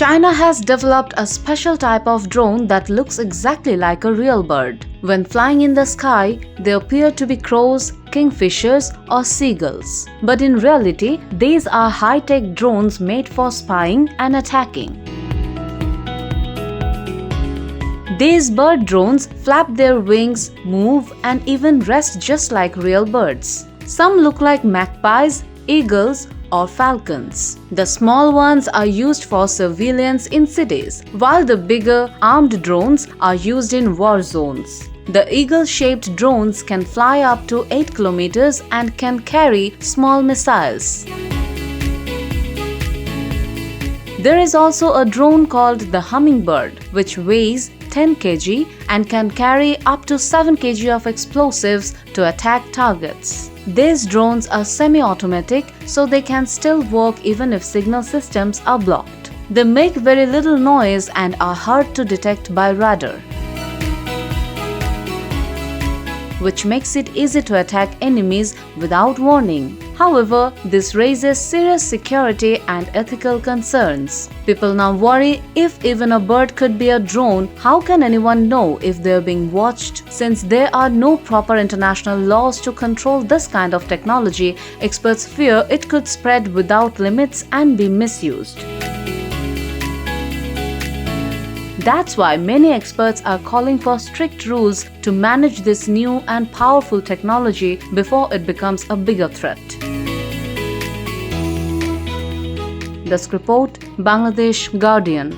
China has developed a special type of drone that looks exactly like a real bird. When flying in the sky, they appear to be crows, kingfishers, or seagulls. But in reality, these are high-tech drones made for spying and attacking. These bird drones flap their wings, move, and even rest just like real birds. Some look like magpies, eagles, or falcons. The small ones are used for surveillance in cities, while the bigger, armed drones are used in war zones. The eagle-shaped drones can fly up to 8 kilometers and can carry small missiles. There is also a drone called the hummingbird, which weighs 10 kg and can carry up to 7 kg of explosives to attack targets. These drones are semi-automatic, so they can still work even if signal systems are blocked. They make very little noise and are hard to detect by radar, which makes it easy to attack enemies without warning. However, this raises serious security and ethical concerns. People now worry if even a bird could be a drone, how can anyone know if they are being watched? Since there are no proper international laws to control this kind of technology, experts fear it could spread without limits and be misused. That's why many experts are calling for strict rules to manage this new and powerful technology before it becomes a bigger threat. Desk report, Bangladesh Guardian.